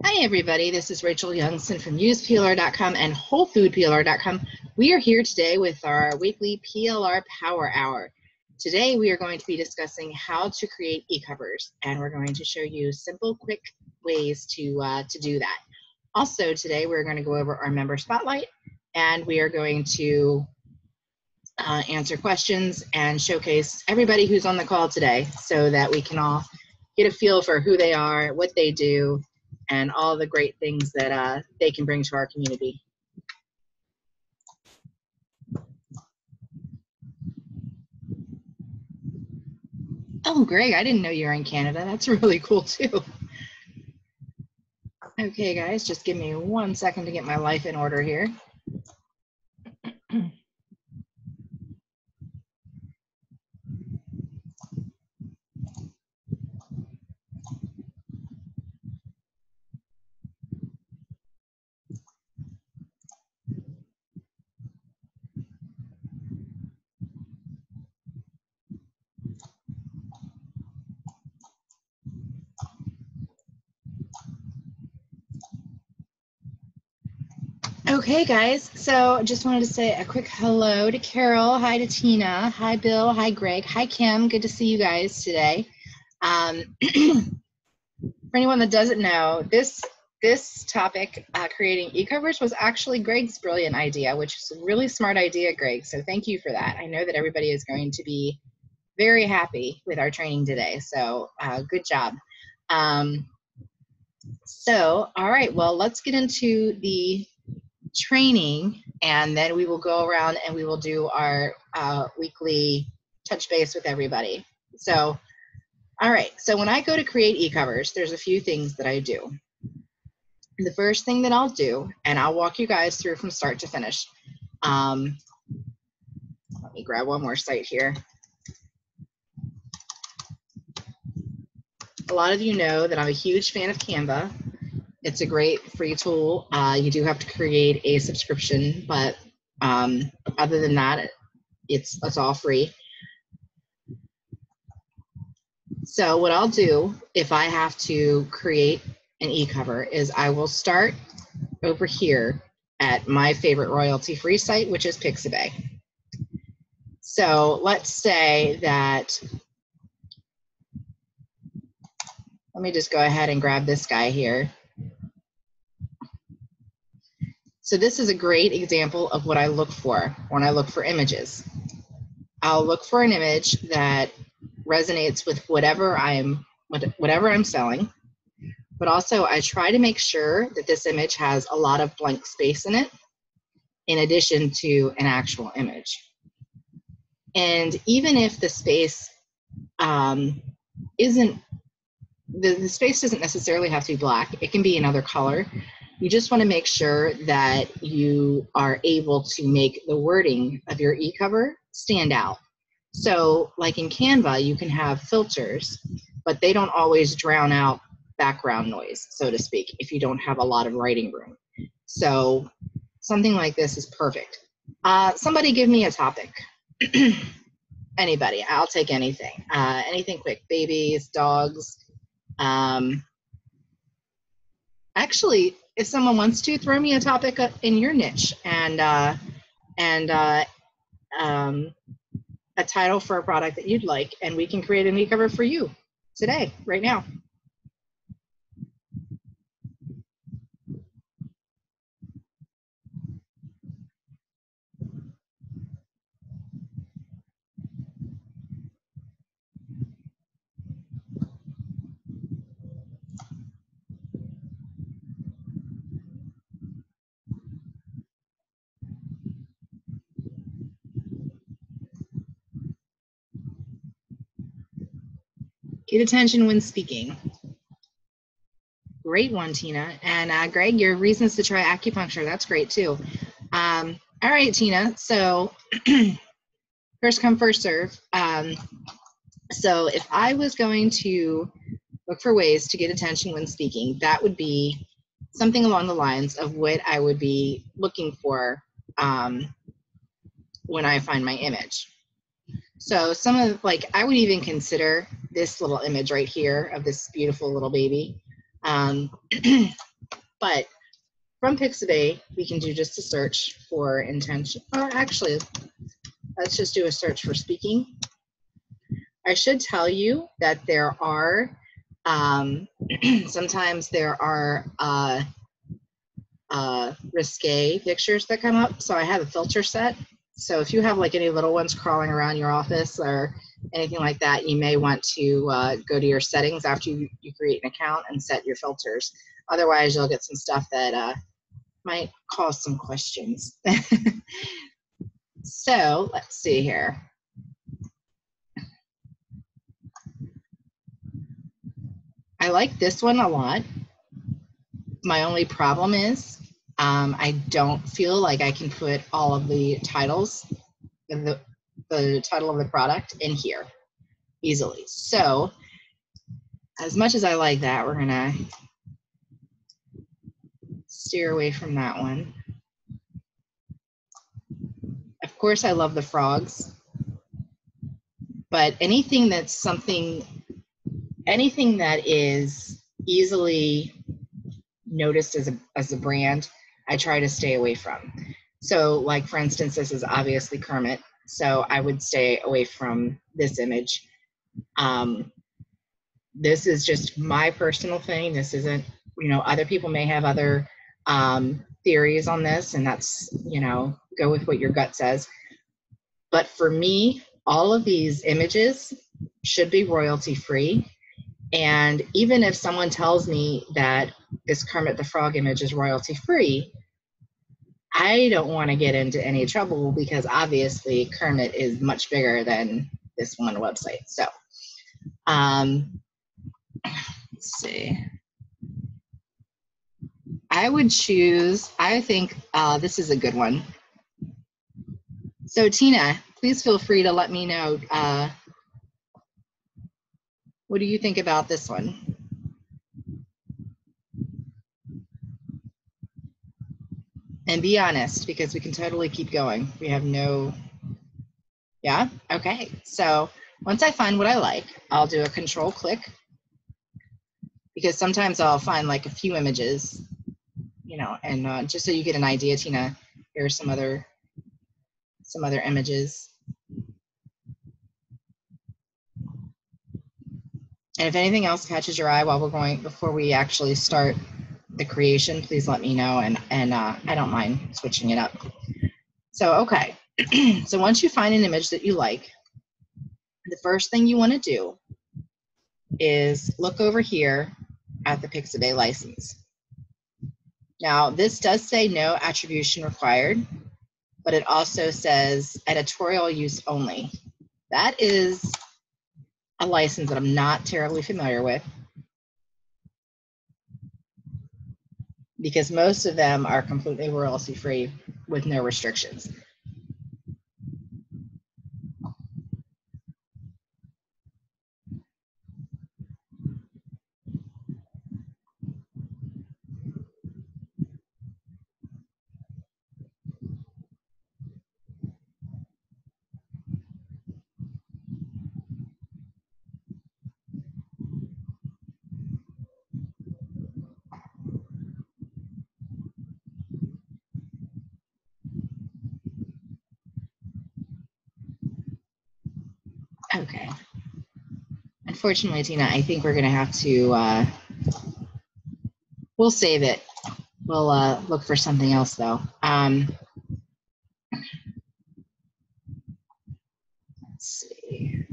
Hi everybody, this is Rachel Youngson from usePLR.com and WholeFoodPLR.com. We are here today with our weekly PLR Power Hour. Today we are going to be discussing how to create eCovers, and we're going to show you simple, quick ways to do that. Also today we're going to go over our member spotlight, and we are going to answer questions and showcase everybody who's on the call today so that we can all get a feel for who they are, what they do, and all the great things that they can bring to our community. Oh, Greg, I didn't know you were in Canada. That's really cool too. Okay, guys, just give me 1 second to get my life in order here. Okay, guys, so I just wanted to say a quick hello to Carol, hi to Tina, hi Bill, hi Greg, hi Kim, good to see you guys today. For anyone that doesn't know, this topic, creating eCovers, was actually Greg's brilliant idea, which is a really smart idea, Greg, so thank you for that. I know that everybody is going to be very happy with our training today, so good job. So, all right, well, let's get into the training, and then we will go around and we will do our weekly touch base with everybody. So, all right, so when I go to create eCovers, there's a few things that I do. The first thing that I'll do, and I'll walk you guys through from start to finish. Let me grab one more site here. A lot of you know that I'm a huge fan of Canva. It's a great free tool. You do have to create a subscription, but other than that, it's all free. So what I'll do if I have to create an eCover is I will start over here at my favorite royalty-free site, which is Pixabay. So let's say that, let me just go ahead and grab this guy here. So this is a great example of what I look for when I look for images. I'll look for an image that resonates with whatever I'm selling, but also I try to make sure that this image has a lot of blank space in it, in addition to an actual image. And even if the space isn't, the space doesn't necessarily have to be black, it can be another color. You just want to make sure that you are able to make the wording of your eCover stand out. So like in Canva, you can have filters, but they don't always drown out background noise, so to speak, if you don't have a lot of writing room. So something like this is perfect. Somebody give me a topic. Anybody, I'll take anything. Anything quick, babies, dogs. Actually, if someone wants to, throw me a topic in your niche and a title for a product that you'd like, and we can create an eCover for you today, right now. Get attention when speaking. Great one, Tina. And Greg, your reasons to try acupuncture, that's great too. All right, Tina, so first come, first serve. So if I was going to look for ways to get attention when speaking, that would be something along the lines of what I would be looking for when I find my image. So some of, like, I would even consider this little image right here of this beautiful little baby. But from Pixabay, we can do just a search for intention. Or actually, let's just do a search for speaking. I should tell you that there are, sometimes there are risque pictures that come up. So I have a filter set. So if you have like any little ones crawling around your office or anything like that, you may want to go to your settings after you create an account and set your filters. Otherwise, you'll get some stuff that might cause some questions. So let's see here. I like this one a lot. My only problem is I don't feel like I can put all of the titles, the title of the product in here easily. So as much as I like that, we're gonna steer away from that one. Of course, I love the frogs, but anything that's anything that is easily noticed as a brand, I try to stay away from. So like, for instance, this is obviously Kermit. So I would stay away from this image. This is just my personal thing. This isn't, other people may have other theories on this, and that's, go with what your gut says. But for me, all of these images should be royalty free. And even if someone tells me that this Kermit the Frog image is royalty free, I don't want to get into any trouble because obviously Kermit is much bigger than this one website. So let's see. I would choose, I think this is a good one. So Tina, please feel free to let me know, what do you think about this one? And be honest, because we can totally keep going. We have no, yeah? Okay, so once I find what I like, I'll do a control click, because sometimes I'll find like a few images, and just so you get an idea, Tina, here are some other images. And if anything else catches your eye before we actually start the creation, please let me know, and I don't mind switching it up. So, okay, so once you find an image that you like, the first thing you want to do is look over here at the Pixabay license. Now, this does say no attribution required, but it also says editorial use only. That is a license that I'm not terribly familiar with, because most of them are completely royalty free with no restrictions. Okay. Unfortunately, Tina, I think we're going to have to, we'll save it. We'll look for something else, though. Let's see.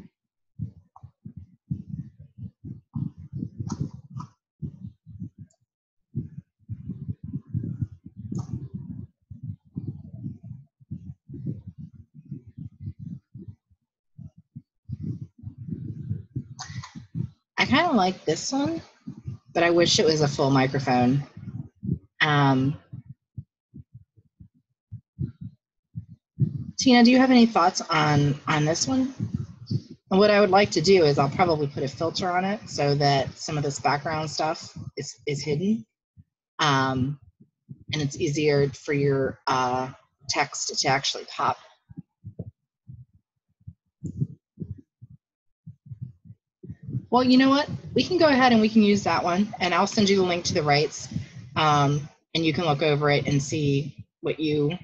I kind of like this one, but I wish it was a full microphone. Tina, do you have any thoughts on this one? And what I would like to do is I'll probably put a filter on it so that some of this background stuff is hidden. And it's easier for your text to actually pop. Well, you know what? We can go ahead and we can use that one, and I'll send you the link to the rights. and you can look over it and see what you,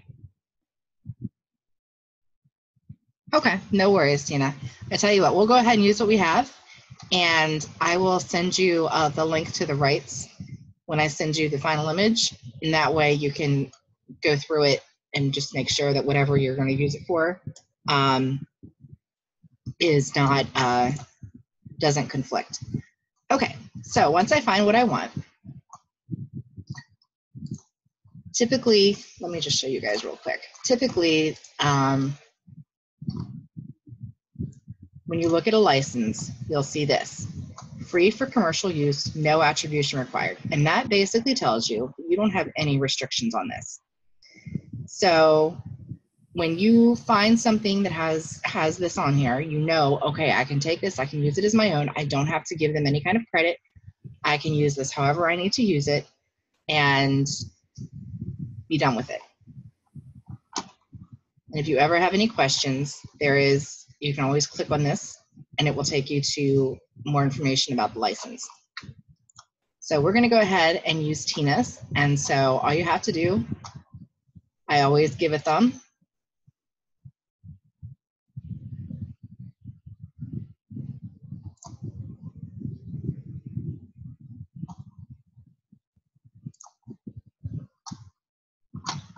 okay, no worries, Tina. I tell you what, we'll go ahead and use what we have, and I will send you the link to the rights when I send you the final image, and that way you can go through it and just make sure that whatever you're going to use it for is not, doesn't conflict. Okay, so once I find what I want, typically, let me just show you guys real quick. Typically, when you look at a license, you'll see this: free for commercial use, no attribution required. And that basically tells you you don't have any restrictions on this. So when you find something that has this on here, you know, okay, I can take this, I can use it as my own. I don't have to give them any kind of credit. I can use this however I need to use it and be done with it. And if you ever have any questions, you can always click on this and it will take you to more information about the license. So we're going to go ahead and use Tina's. And so all you have to do, I always give a thumb.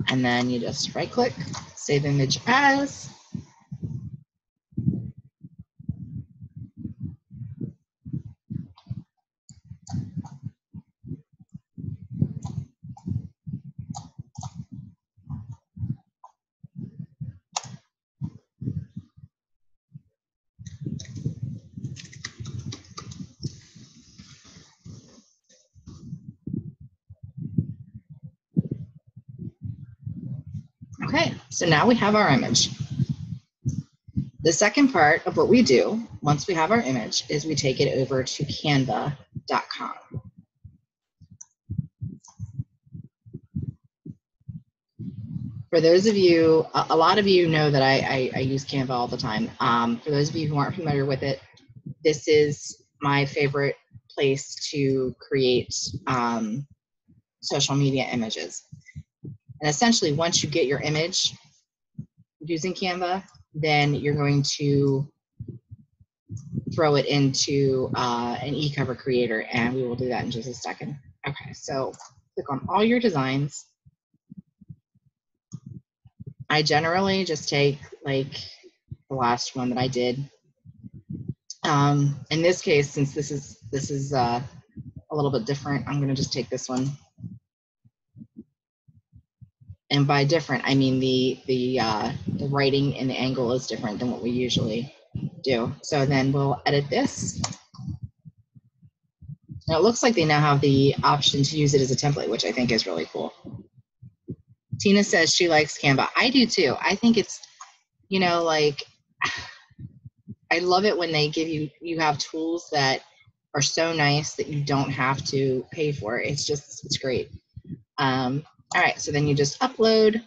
And then you just right click, save image as. Okay, so now we have our image. The second part of what we do once we have our image is we take it over to canva.com. For those of you, a lot of you know that I use Canva all the time. For those of you who aren't familiar with it, this is my favorite place to create social media images. And essentially, once you get your image using Canva, then you're going to throw it into an eCover creator, and we will do that in just a second. Okay, so click on all your designs. I generally just take like the last one that I did. In this case, since this is a little bit different, I'm going to just take this one. And by different, I mean the writing and the angle is different than what we usually do. So then we'll edit this. Now it looks like they now have the option to use it as a template, which I think is really cool. Tina says she likes Canva. I do too. I think it's, you know, like, I love it when they give you have tools that are so nice that you don't have to pay for it. It's great. All right, so then you just upload,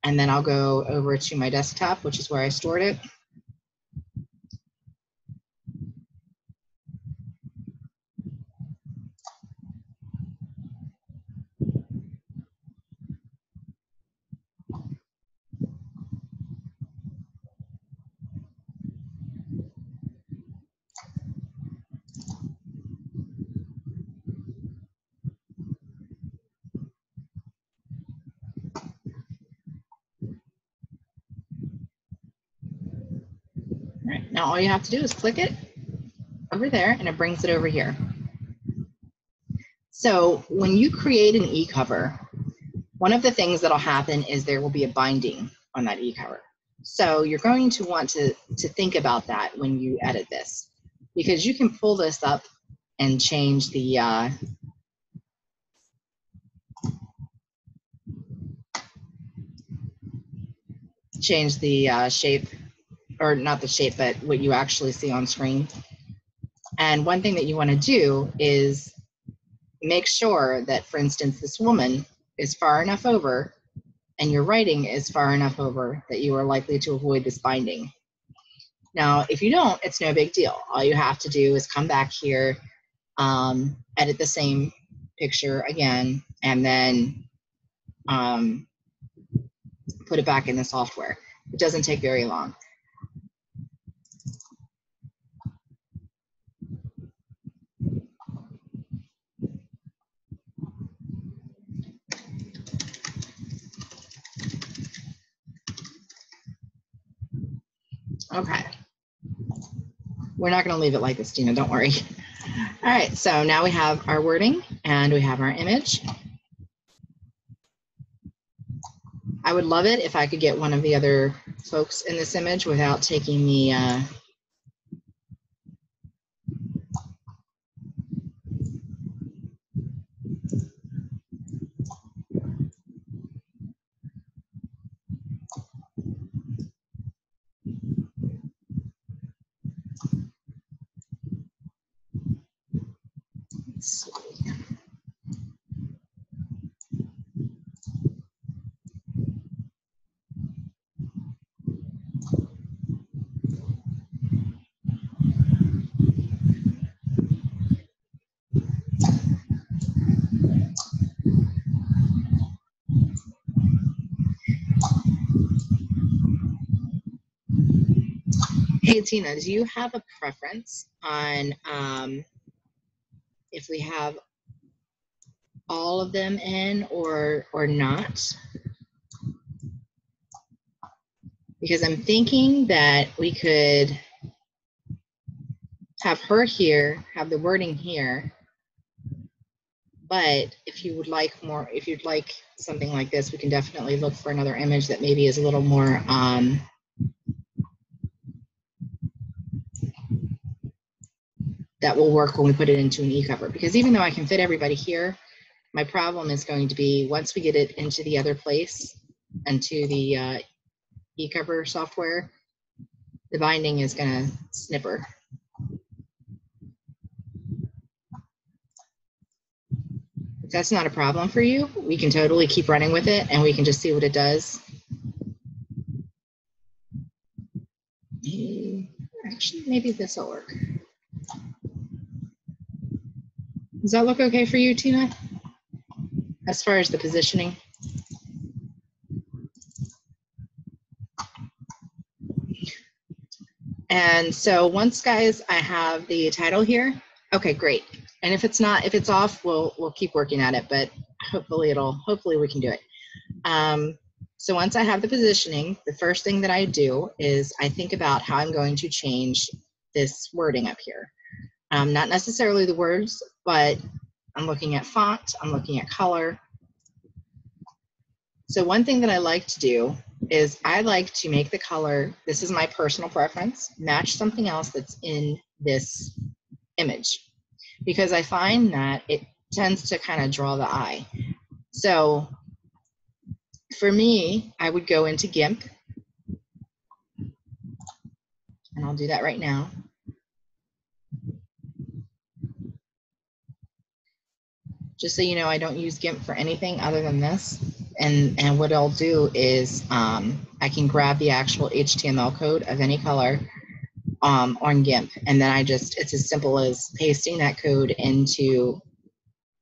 and then I'll go over to my desktop, which is where I stored it. All right, now all you have to do is click it over there, and it brings it over here. So when you create an eCover, one of the things that'll happen is there will be a binding on that eCover. So you're going to want to think about that when you edit this, because you can pull this up and change the shape, or not the shape, but what you actually see on screen. And one thing that you want to do is make sure that, for instance, this woman is far enough over and your writing is far enough over that you are likely to avoid this binding. Now, if you don't, it's no big deal. All you have to do is come back here, edit the same picture again and then put it back in the software. It doesn't take very long. Okay. We're not going to leave it like this, Tina, don't worry. All right, so now we have our wording and we have our image. I would love it if I could get one of the other folks in this image without taking the let's see. Hey, Tina, do you have a preference on if we have all of them in or not? Because I'm thinking that we could have her here, have the wording here, but if you would like more, if you'd like something like this, we can definitely look for another image that maybe is a little more that will work when we put it into an eCover. Because even though I can fit everybody here, my problem is going to be once we get it into the other place, into the eCover software, the binding is going to snipper. If that's not a problem for you, we can totally keep running with it and we can just see what it does. Actually, maybe this will work. Does that look okay for you, Tina? As far as the positioning? And so once, guys, I have the title here. Okay, great. And if it's not, if it's off, we'll keep working at it, but hopefully we can do it. So once I have the positioning, the first thing that I do is I think about how I'm going to change this wording up here. Not necessarily the words, but I'm looking at font, I'm looking at color. So one thing that I like to do is I like to make the color, this is my personal preference, match something else that's in this image, because I find that it tends to kind of draw the eye. So for me, I would go into GIMP, and I'll do that right now. Just so you know, I don't use GIMP for anything other than this. And what I'll do is I can grab the actual HTML code of any color on GIMP, and then it's as simple as pasting that code into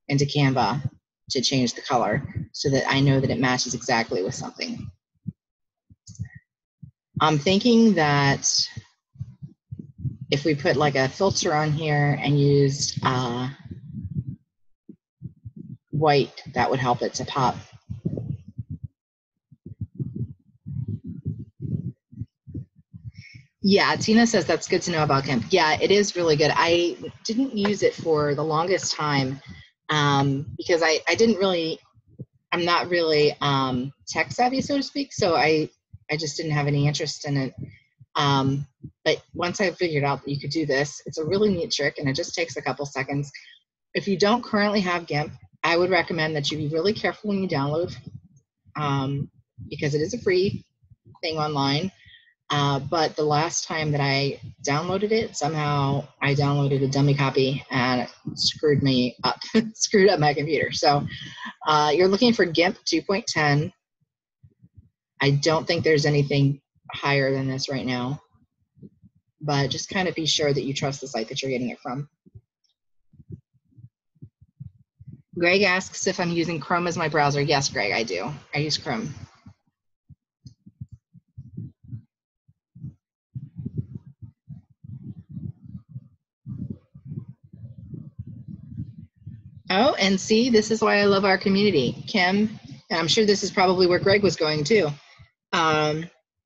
Canva to change the color so that I know that it matches exactly with something. I'm thinking that if we put like a filter on here and used white, that would help it to pop. Yeah, Tina says that's good to know about GIMP. Yeah, it is really good. I didn't use it for the longest time because I'm not really tech savvy, so to speak. So I just didn't have any interest in it. But once I figured out that you could do this, it's a really neat trick and it just takes a couple seconds. If you don't currently have GIMP, I would recommend that you be really careful when you download because it is a free thing online. But the last time that I downloaded it, somehow I downloaded a dummy copy and it screwed me up, screwed up my computer. So you're looking for GIMP 2.10. I don't think there's anything higher than this right now, but just kind of be sure that you trust the site that you're getting it from. Greg asks if I'm using Chrome as my browser. Yes, Greg, I do. I use Chrome. Oh, and see, this is why I love our community. Kim, and I'm sure this is probably where Greg was going too.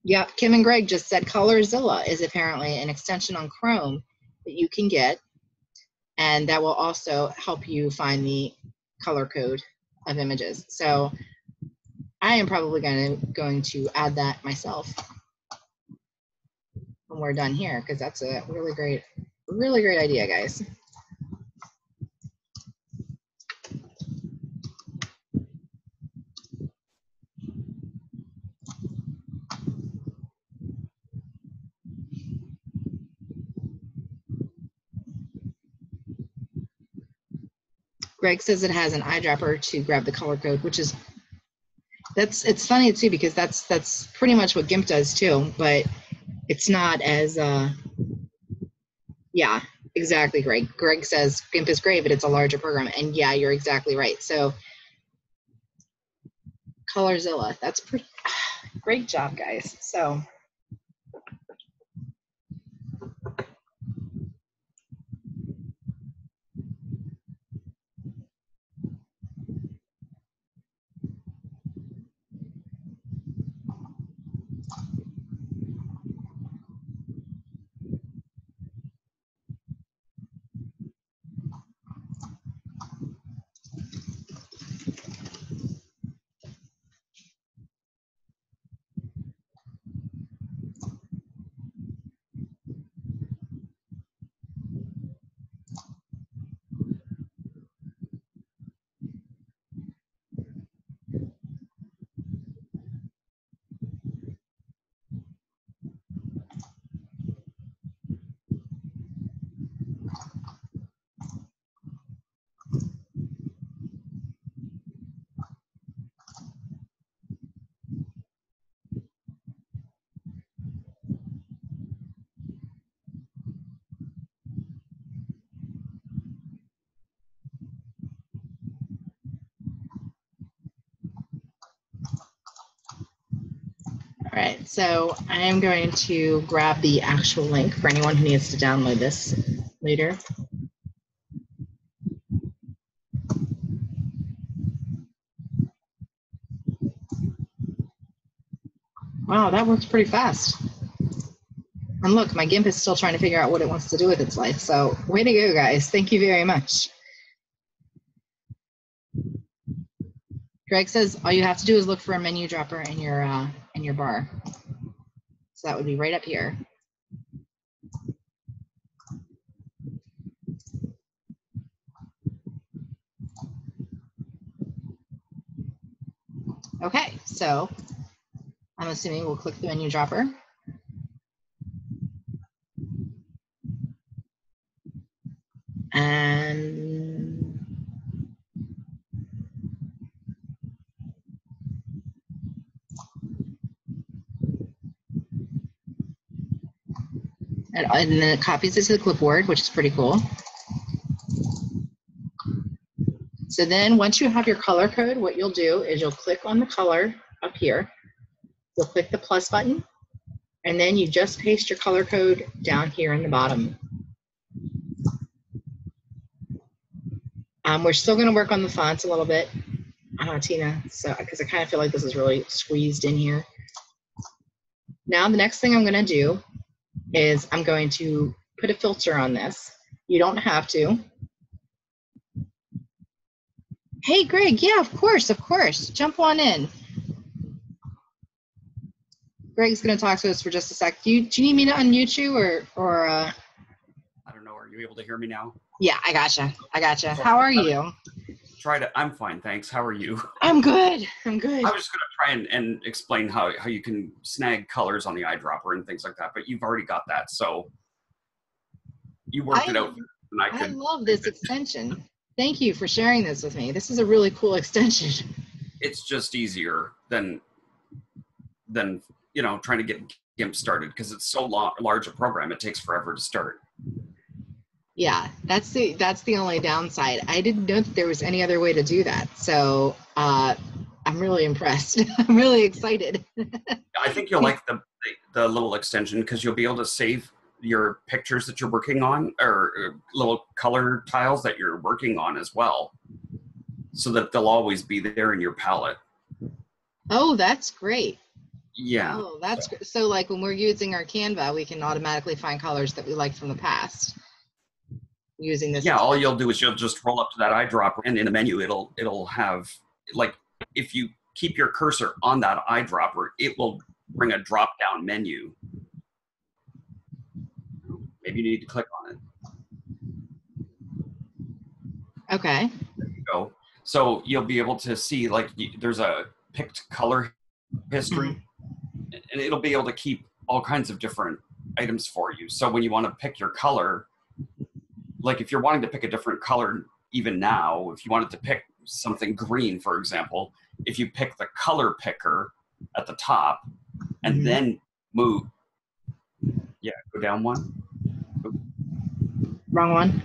Yep, Kim and Greg just said Colorzilla is apparently an extension on Chrome that you can get, and that will also help you find the color code of images. So I am probably going to add that myself when we're done here, because that's a really great idea, guys. Greg says it has an eyedropper to grab the color code, which is, it's funny too, because that's pretty much what GIMP does too, but it's not as, yeah, exactly, Greg. Greg says GIMP is great, but it's a larger program, and yeah, you're exactly right. So Colorzilla, that's pretty, great job, guys. So all right, so I am going to grab the actual link for anyone who needs to download this later. Wow, that works pretty fast. And look, my GIMP is still trying to figure out what it wants to do with its life. So way to go, guys. Thank you very much. Greg says all you have to do is look for a menu dropper in your bar. So that would be right up here. Okay, so I'm assuming we'll click the menu dropper. And then it copies it to the clipboard, which is pretty cool. So then once you have your color code, what you'll do is you'll click on the color up here. You'll click the plus button, and then you just paste your color code down here in the bottom. We're still going to work on the fonts a little bit, Tina, so because I kind of feel like this is really squeezed in here. Now the next thing I'm going to do is I'm going to put a filter on this. You don't have to. Hey, Greg, yeah, of course. Jump on in. Greg's going to talk to us for just a sec. Do you need me to unmute you or I don't know. Are you able to hear me now? Yeah, I gotcha. How are you? I'm fine, thanks. How are you? I'm good. I was just going to try and explain how you can snag colors on the eyedropper and things like that, but you've already got that, so you worked it out. And I love this extension. Thank you for sharing this with me. This is a really cool extension. It's just easier than trying to get GIMP started, because it's so large a program. It takes forever to start. Yeah, that's the only downside. I didn't know that there was any other way to do that. So I'm really impressed. I'm really excited. I think you'll like the little extension because you'll be able to save your pictures that you're working on, or little color tiles that you're working on as well, so that they'll always be there in your palette. Oh, that's great. Yeah. Oh, that's good. So like when we're using our Canva, we can automatically find colors that we liked from the past using this. Yeah, all you'll do is you'll just roll up to that eyedropper, and in the menu it'll have, like, if you keep your cursor on that eyedropper, it will bring a drop down menu. Maybe you need to click on it. Okay. There you go. So you'll be able to see, like, there's a picked color history, and it'll be able to keep all kinds of different items for you. So when you want to pick your color, like if you're wanting to pick a different color, even now, if you wanted to pick something green, for example, if you pick the color picker at the top and then move, go down one. Wrong one.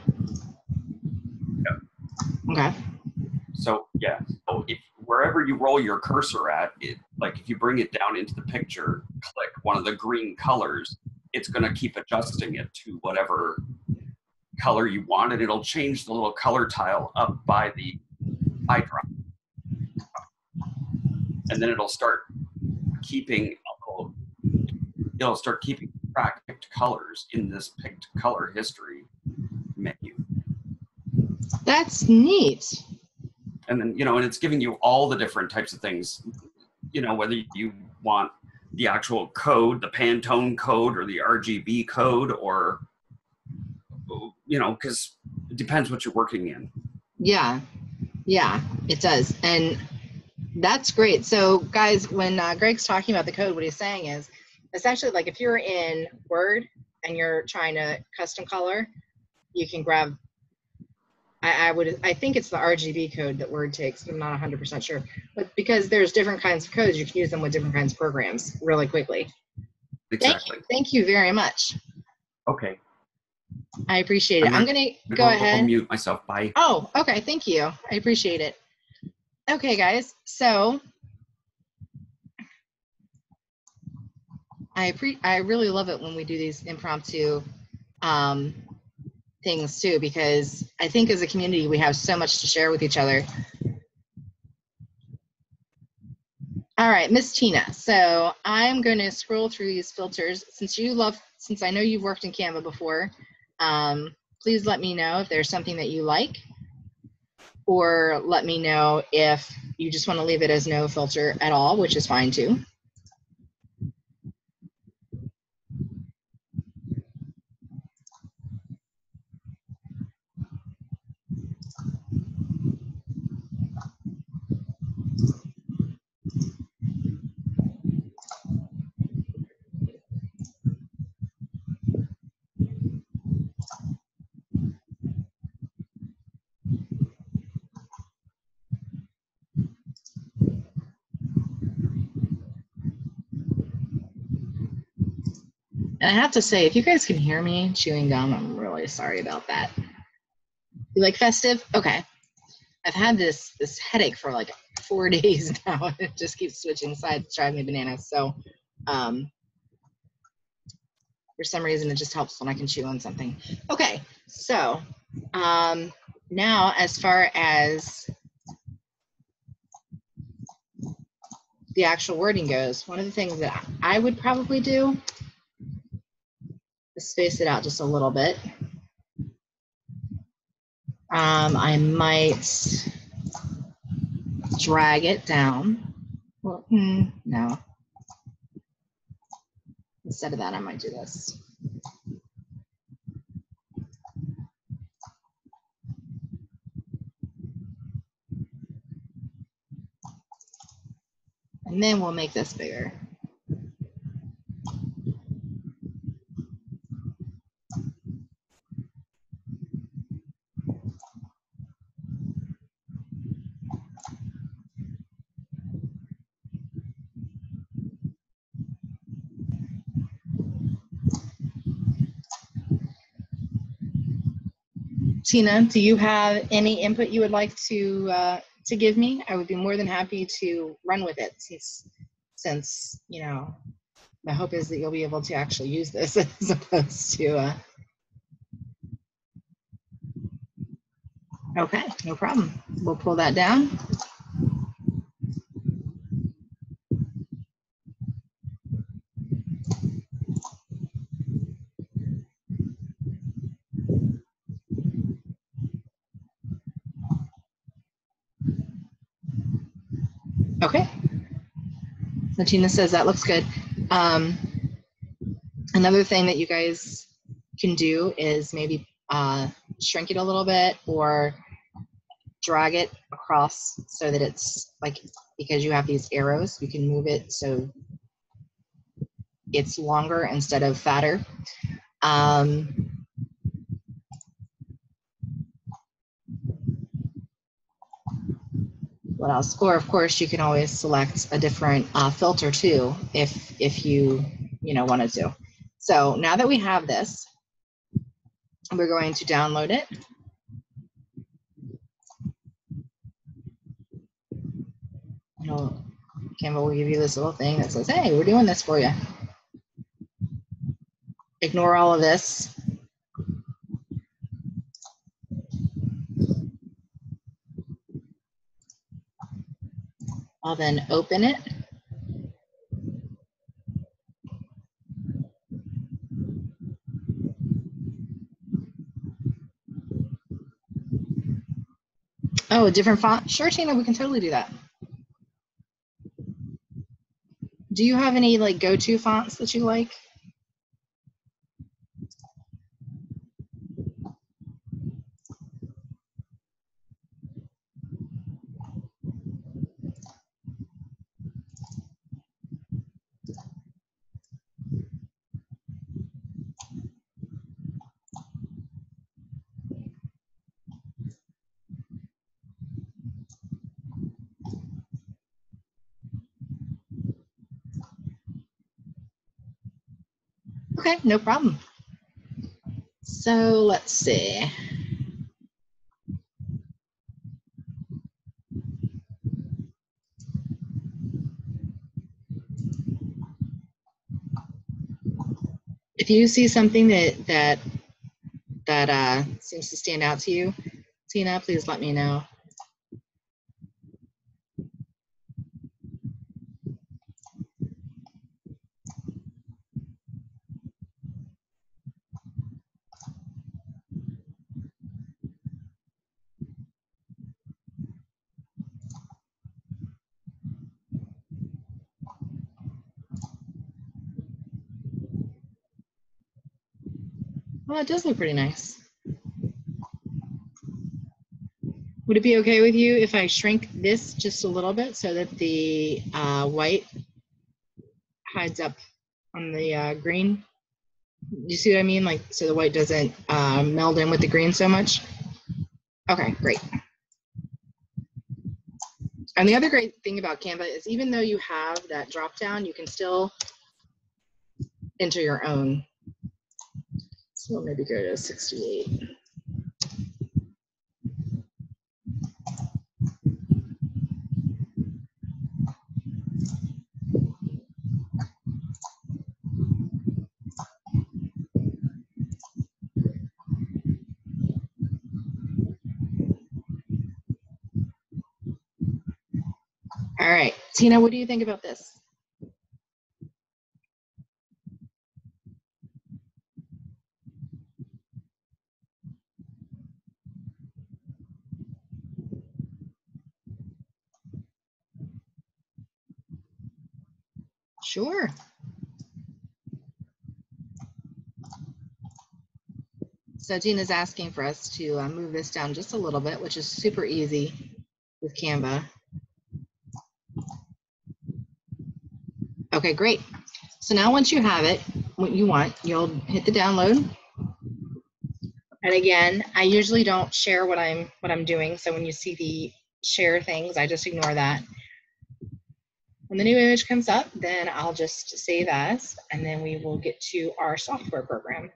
Yep. Okay. So so if wherever you roll your cursor at, like if you bring it down into the picture, click one of the green colors, it's going to keep adjusting it to whatever color you want, and it'll change the little color tile up by the eyedropper. And then it'll start keeping track of picked colors in this picked color history menu. That's neat. And then, and it's giving you all the different types of things, whether you want the actual code, the Pantone code, or the RGB code, or, because it depends what you're working in. Yeah, it does. And that's great. So guys, when Greg's talking about the code, what he's saying is essentially like if you're in Word and you're trying to custom color, you can grab, I think it's the RGB code that Word takes, but I'm not 100% sure. But because there's different kinds of codes, you can use them with different kinds of programs really quickly. Exactly. Thank you very much. Okay. I appreciate it. I'm going to go ahead. I'll mute myself. Bye. Oh, okay. Thank you. I appreciate it. Okay, guys. So I really love it when we do these impromptu things too, because I think as a community we have so much to share with each other. All right, Miss Tina. So I'm going to scroll through these filters. Since I know you've worked in Canva before, please let me know if there's something that you like, or let me know if you just want to leave it as no filter at all, which is fine too. And I have to say, if you guys can hear me chewing gum, I'm really sorry about that. You like festive? Okay. I've had this headache for like 4 days now. It just keeps switching sides, driving me bananas. So for some reason, it just helps when I can chew on something. Okay, so now as far as the actual wording goes, one of the things that I would probably do is space it out just a little bit. I might drag it down. Well, no. Instead of that, I might do this. And then we'll make this bigger. Tina, do you have any input you would like to give me? I would be more than happy to run with it since you know, my hope is that you'll be able to actually use this as opposed to okay, no problem. We'll pull that down. Okay. So Tina says that looks good. Another thing that you guys can do is maybe shrink it a little bit or drag it across so that it's like, because you have these arrows, you can move it so it's longer instead of fatter. What else? Or of course, you can always select a different filter too, if you wanted to. So now that we have this, we're going to download it. Canva will give you this little thing that says, hey, we're doing this for you. Ignore all of this. I'll then open it. Oh, a different font? Sure, Tina, we can totally do that. Do you have any like go-to fonts that you like? Okay, no problem. So let's see. If you see something that seems to stand out to you, Tina, please let me know. Well, it does look pretty nice. Would it be okay with you if I shrink this just a little bit so that the white hides up on the green? You see what I mean? Like, so the white doesn't meld in with the green so much? Okay, great. And the other great thing about Canva is even though you have that drop down, you can still enter your own. So we'll maybe go to 68. All right, Tina, what do you think about this? Sure. So Tina's asking for us to move this down just a little bit, which is super easy with Canva. Okay, great. So now once you have it, what you want, you'll hit the download. And again, I usually don't share what I'm doing. So when you see the share things, I just ignore that. When the new image comes up, then I'll just save as, and then we will get to our software program.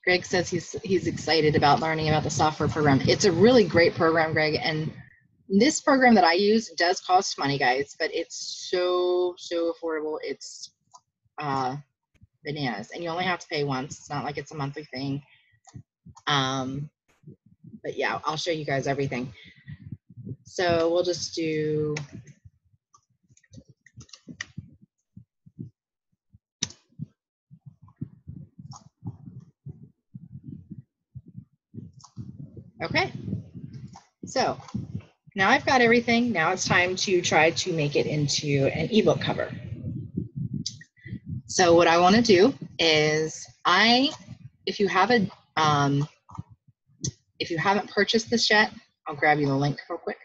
Greg says he's excited about learning about the software program. It's a really great program, Greg, and this program that I use does cost money, guys, but it's so affordable. It's bananas, and you only have to pay once. It's not like it's a monthly thing. But yeah, I'll show you guys everything. So we'll just do okay. So now I've got everything. Now it's time to try to make it into an ebook cover. So what I want to do is if you haven't purchased this yet, I'll grab you the link real quick.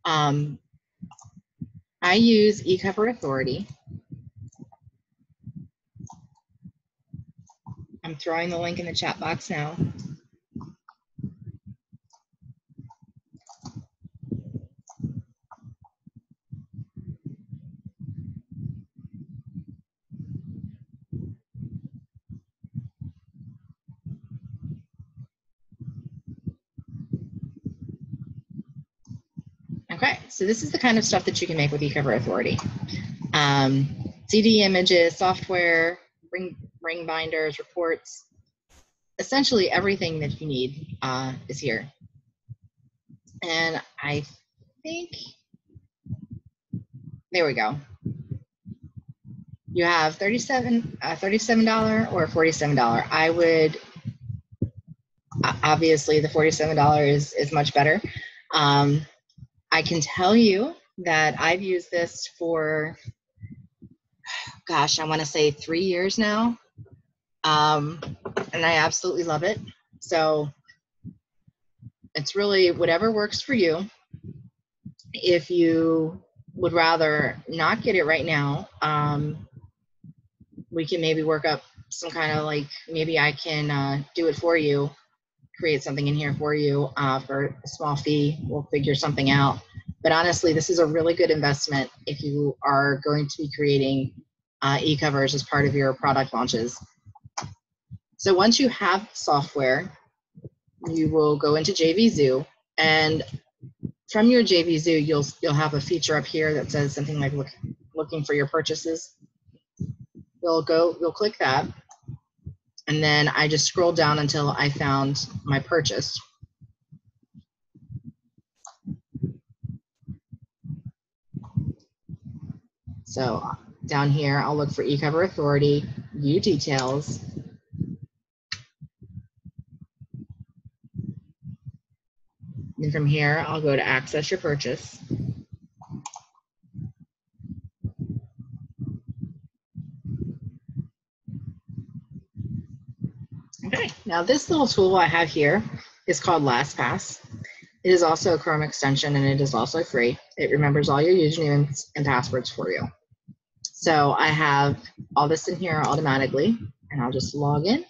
I use eCover Authority. I'm throwing the link in the chat box now. Okay, so this is the kind of stuff that you can make with eCover Authority. CD images, software, ring binders, reports, essentially everything that you need is here. And I think, there we go. You have $37 or $47. I would, obviously the $47 is much better. I can tell you that I've used this for, gosh, I want to say 3 years now. And I absolutely love it. So it's really whatever works for you. If you would rather not get it right now, we can maybe work up some kind of like, maybe I can do it for you, create something in here for you for a small fee. We'll figure something out. But honestly, this is a really good investment if you are going to be creating eCovers as part of your product launches. So once you have software, you will go into JVZoo, and from your JVZoo, you'll have a feature up here that says something like looking for your purchases. You'll click that, and then I just scroll down until I found my purchase. So down here, I'll look for eCover Authority, View Details. And from here, I'll go to Access Your Purchase. Okay, now this little tool I have here is called LastPass. It is also a Chrome extension, and it is also free. It remembers all your usernames and passwords for you. So I have all this in here automatically, and I'll just log in.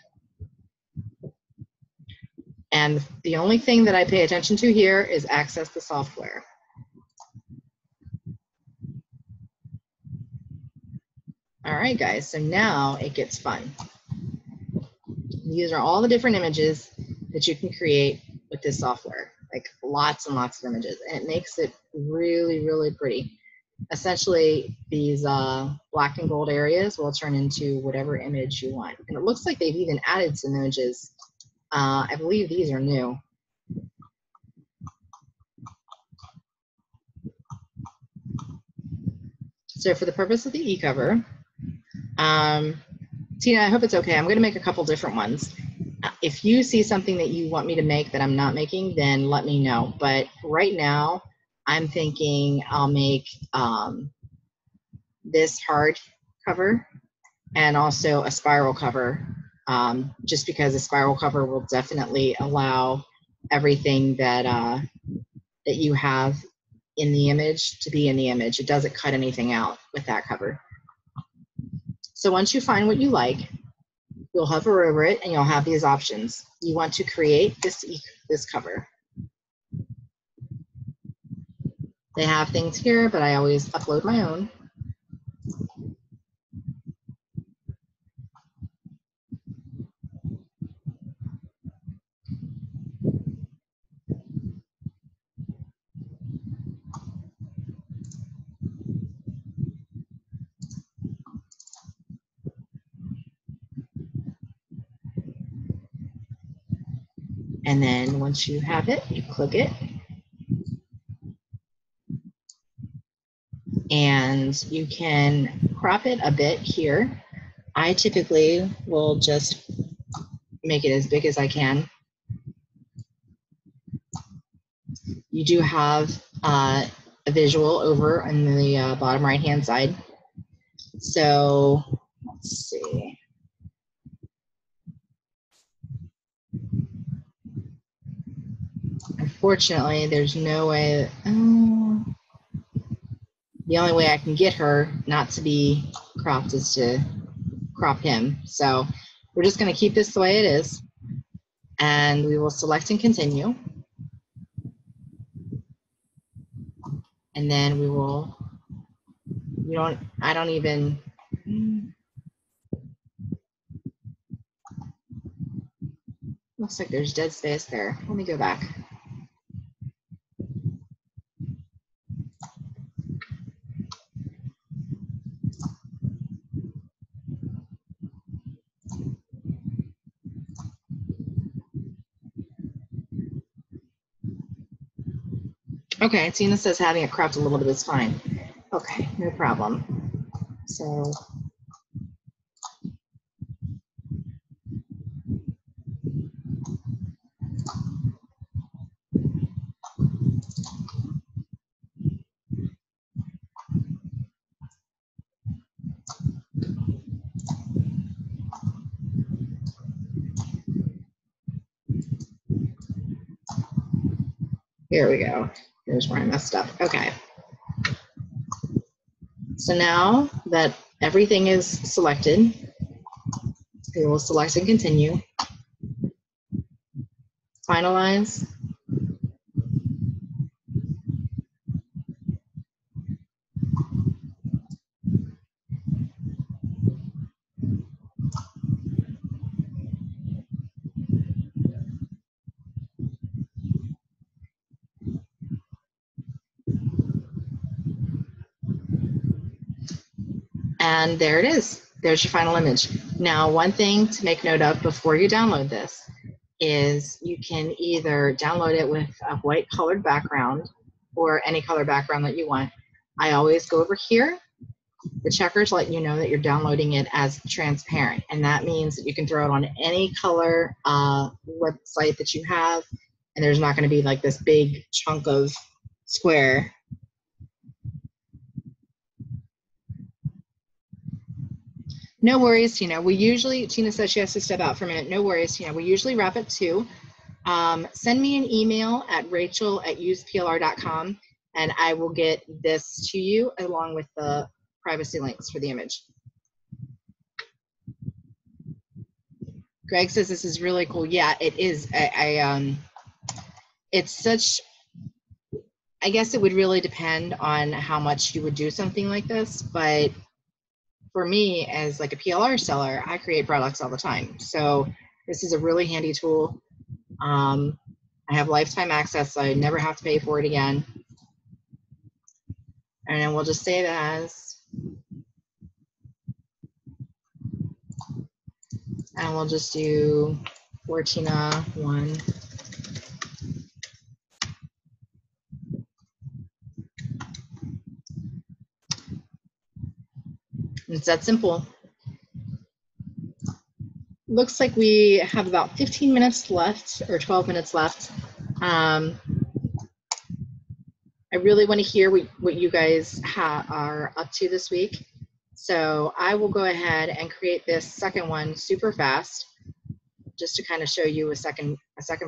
And the only thing that I pay attention to here is access the software. All right, guys, so now it gets fun. These are all the different images that you can create with this software, like lots and lots of images, and it makes it really, really pretty. Essentially, these black and gold areas will turn into whatever image you want. And it looks like they've even added some images. I believe these are new. So for the purpose of the eCover, Tina, I hope it's okay. I'm going to make a couple different ones. If you see something that you want me to make that I'm not making, then let me know. But right now, I'm thinking I'll make this hard cover and also a spiral cover, just because a spiral cover will definitely allow everything that that you have in the image to be in the image. It doesn't cut anything out with that cover. So once you find what you like, you'll hover over it and you'll have these options. You want to create this cover. They have things here, but I always upload my own. And then once you have it, you click it. And you can crop it a bit here. I typically will just make it as big as I can. You do have a visual over on the bottom right-hand side. So let's see. Unfortunately, there's no way. The only way I can get her not to be cropped is to crop him. So we're just going to keep this the way it is, and we will select and continue. And then we will, I don't even, looks like there's dead space there. Let me go back. Okay, Tina says having it cropped a little bit is fine. Okay, no problem. So here we go. Here's where I messed up. Okay. So now that everything is selected, we will select and continue. Finalize. And there it is. There's your final image. Now, one thing to make note of before you download this is you can either download it with a white colored background or any color background that you want. I always go over here. The checkers let you know that you're downloading it as transparent, and that means that you can throw it on any color website that you have, and there's not going to be like this big chunk of square. No worries, Tina. Tina says she has to step out for a minute. No worries, Tina. We usually wrap at 2. Send me an email at rachel@useplr.com, and I will get this to you along with the privacy links for the image. Greg says this is really cool. Yeah, it is. It's such, I guess it would really depend on how much you would do something like this, but for me as like a PLR seller, I create products all the time. So this is a really handy tool. I have lifetime access, so I never have to pay for it again. And then we'll just save as, and we'll just do Fortina 1. It's that simple. Looks like we have about 15 minutes left, or 12 minutes left. I really want to hear what you guys are up to this week. So I will go ahead and create this second one super fast, just to kind of show you a second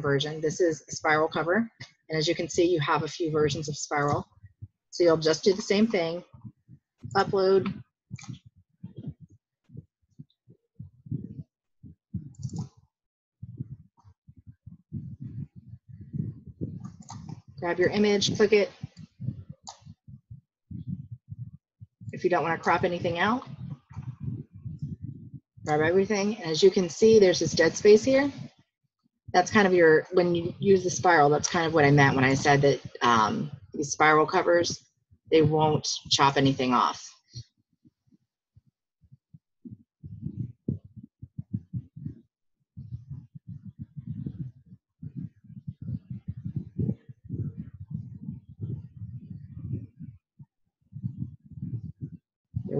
version. This is a spiral cover, and as you can see, you have a few versions of spiral. So you'll just do the same thing, upload, grab your image, click it. If you don't want to crop anything out, grab everything. And as you can see, there's this dead space here. That's kind of when you use the spiral, that's kind of what I meant when I said that these spiral covers, they won't chop anything off.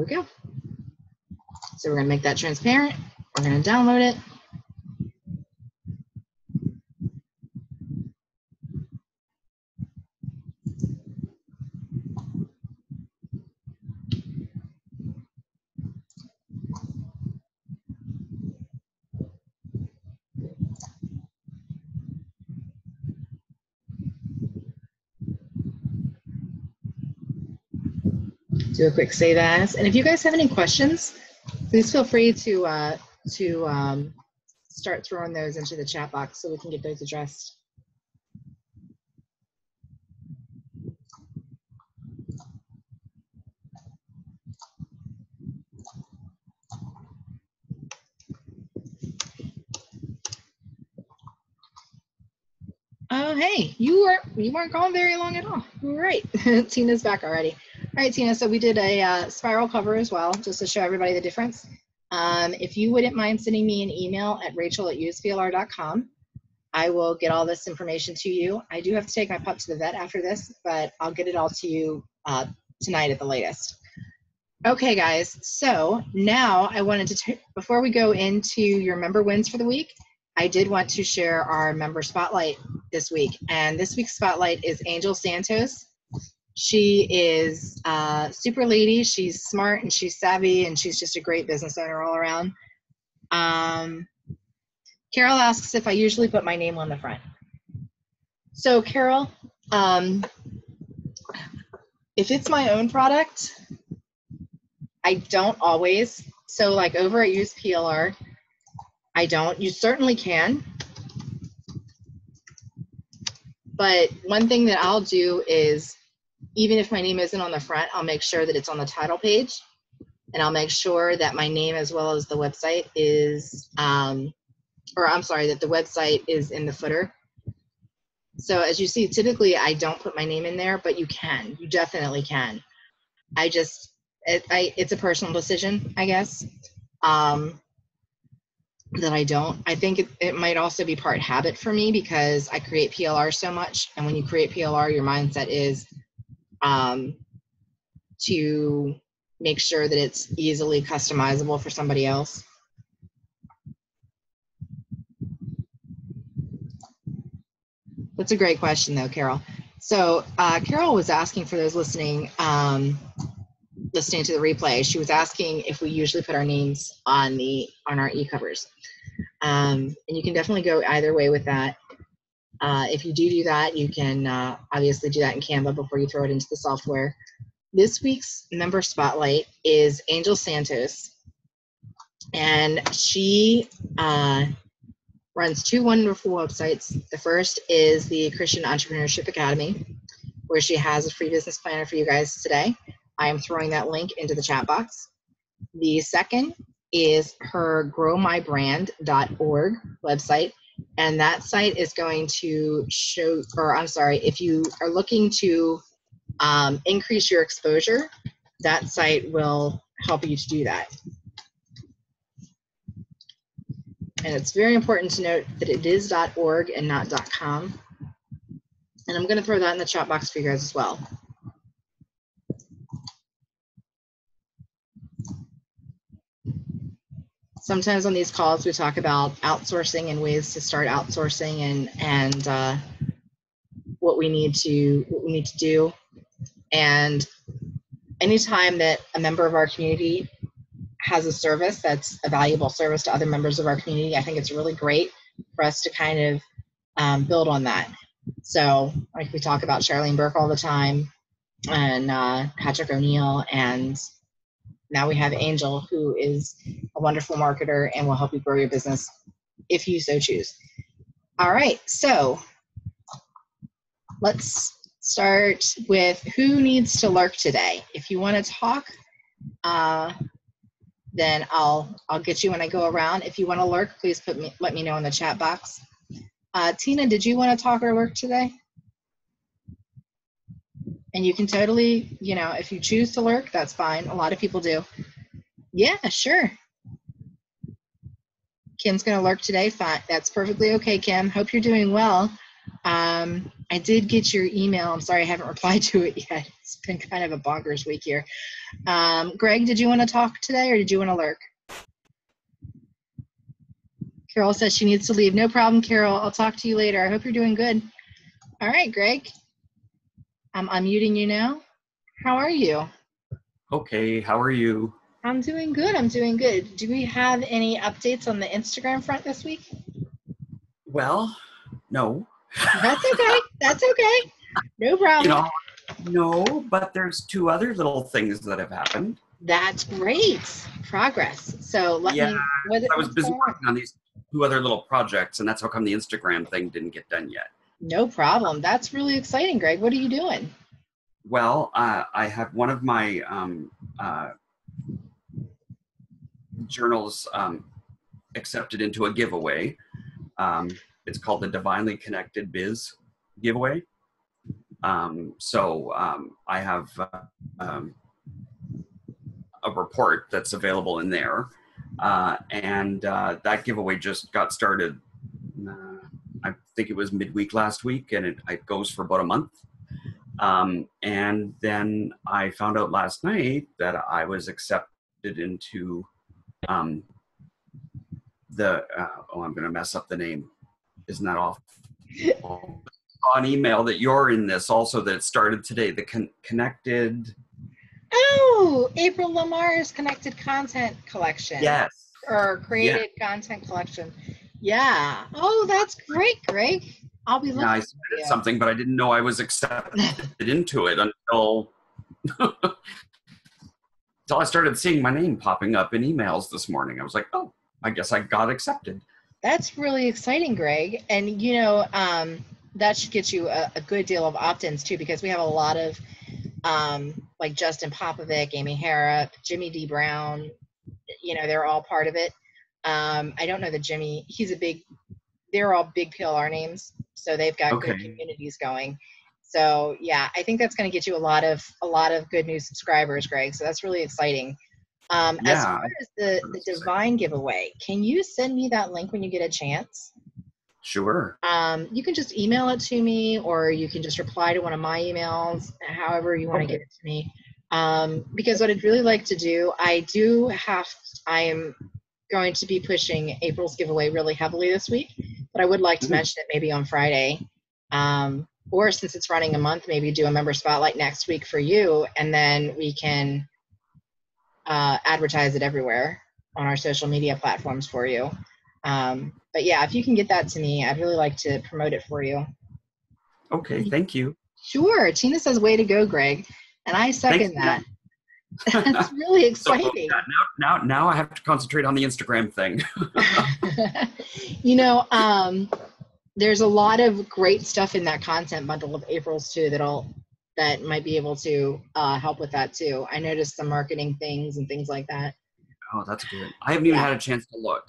we go. So we're going to make that transparent. We're going to download it. Do a quick save as. And if you guys have any questions, please feel free to start throwing those into the chat box so we can get those addressed. Oh, hey, you weren't gone very long at all. All right, Tina's back already. All right, Tina, so we did a spiral cover as well, just to show everybody the difference. If you wouldn't mind sending me an email at rachel@usplr.com, I will get all this information to you. I do have to take my pup to the vet after this, but I'll get it all to you tonight at the latest. Okay, guys, so now I wanted to, before we go into your member wins for the week, I did want to share our member spotlight this week. And this week's spotlight is Angel Santos. She is a super lady. She's smart and she's savvy and she's just a great business owner all around. Carol asks if I usually put my name on the front. So Carol, if it's my own product, I don't always. So like over at Use PLR, I don't. You certainly can. But one thing that I'll do is, even if my name isn't on the front, I'll make sure that it's on the title page. And I'll make sure that my name as well as the website is, that the website is in the footer. So as you see, typically I don't put my name in there, but you can. You definitely can. It's a personal decision, I guess, that I don't. I think it might also be part habit for me because I create PLR so much. And when you create PLR, your mindset is to make sure that it's easily customizable for somebody else. That's a great question though, Carol. So Carol was asking for those listening to the replay. She was asking if we usually put our names on our eCovers. And you can definitely go either way with that. If you do that, you can obviously do that in Canva before you throw it into the software. This week's member spotlight is Angel Santos, and she runs two wonderful websites. The first is the Christian Entrepreneurship Academy, where she has a free business planner for you guys today. I am throwing that link into the chat box. The second is her growmybrand.org website, and that site is going to show, if you are looking to increase your exposure, that site will help you to do that. And it's very important to note that it is .org and not .com. And I'm going to throw that in the chat box for you guys as well. Sometimes on these calls we talk about outsourcing and ways to start outsourcing and what we need to do. And anytime that a member of our community has a service that's a valuable service to other members of our community, I think it's really great for us to kind of build on that. So like we talk about Charlene Burke all the time, and Patrick O'Neill, and now we have Angel, who is a wonderful marketer and will help you grow your business if you so choose. All right, so let's start with who needs to lurk today. If you want to talk, then I'll get you when I go around. If you want to lurk, please let me know in the chat box. Tina, did you want to talk or lurk today? And you can totally, if you choose to lurk, that's fine. A lot of people do. Yeah, sure. Kim's going to lurk today. Fine. That's perfectly okay, Kim. Hope you're doing well. I did get your email. I'm sorry I haven't replied to it yet. It's been kind of a bonkers week here. Greg, did you want to talk today or did you want to lurk? Carol says she needs to leave. No problem, Carol. I'll talk to you later. I hope you're doing good. All right, Greg. I'm unmuting you now. How are you? Okay, how are you? I'm doing good. I'm doing good. Do we have any updates on the Instagram front this week? Well, no. That's okay. That's okay. No problem. No, but there's 2 other little things that have happened. That's great. Progress. So I was busy working on these 2 other little projects, and that's how come the Instagram thing didn't get done yet. No problem. That's really exciting, Greg. What are you doing? Well, I have one of my journals accepted into a giveaway. It's called the Divinely Connected Biz giveaway. So I have a report that's available in there. And that giveaway just got started, I think it was midweek last week, and it goes for about a month. And then I found out last night that I was accepted into I'm going to mess up the name. Isn't that awful? On email that you're in this also, that it started today, the Connected. Oh, April Lamar's Connected Content Collection. Yes. Or Created Content Collection. Yeah. Oh, that's great, Greg. I'll be looking. Yeah, I submitted something, but I didn't know I was accepted into it until I started seeing my name popping up in emails this morning. I was like, oh, I guess I got accepted. That's really exciting, Greg. And, that should get you a good deal of opt-ins, too, because we have a lot of, like Justin Popovic, Amy Harrop, Jimmy D. Brown, they're all part of it. I don't know that Jimmy, they're all big PLR names, so they've got good communities going. So yeah, I think that's going to get you a lot of good new subscribers, Greg. So that's really exciting. As far as the Divine giveaway, can you send me that link when you get a chance? Sure. You can just email it to me, or you can just reply to one of my emails, however you want to get it to me. Because what I'd really like to do, I am going to be pushing April's giveaway really heavily this week, but I would like to mention it maybe on Friday. Or since it's running a month, maybe do a member spotlight next week for you, and then we can advertise it everywhere on our social media platforms for you. But yeah, if you can get that to me, I'd really like to promote it for you. Okay, thank you. Sure. Tina says, way to go, Greg. And I second that. That's really exciting. So, now I have to concentrate on the Instagram thing. There's a lot of great stuff in that content bundle of April's too that might be able to help with that too. I noticed some marketing things and things like that. Oh, that's good. I haven't even had a chance to look.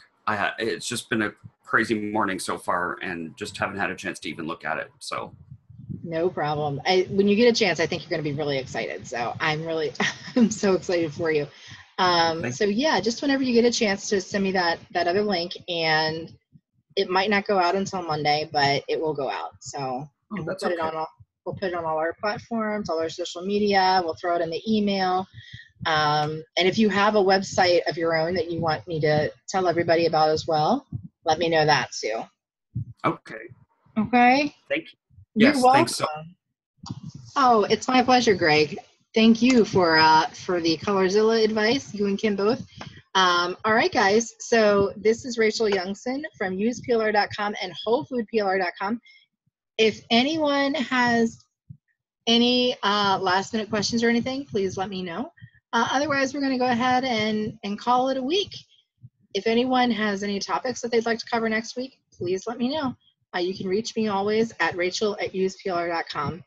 It's just been a crazy morning so far, and just haven't had a chance to even look at it. So. No problem. When you get a chance, I think you're going to be really excited. So I'm so excited for you. So yeah, just whenever you get a chance to send me that other link, and it might not go out until Monday, but it will go out. So we'll put it on all our platforms, all our social media. We'll throw it in the email. And if you have a website of your own that you want me to tell everybody about as well, let me know that too. Okay. Okay. Thank you. You're welcome. Thanks so. Oh, it's my pleasure, Greg. Thank you for the Colorzilla advice, you and Kim both. All right, guys. So this is Rachel Youngson from useplr.com and wholefoodplr.com. If anyone has any last-minute questions or anything, please let me know. Otherwise, we're going to go ahead and call it a week. If anyone has any topics that they'd like to cover next week, please let me know. You can reach me always at rachel@useplr.com.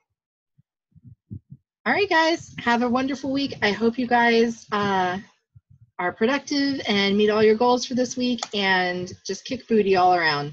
All right, guys, have a wonderful week. I hope you guys are productive and meet all your goals for this week, and just kick booty all around.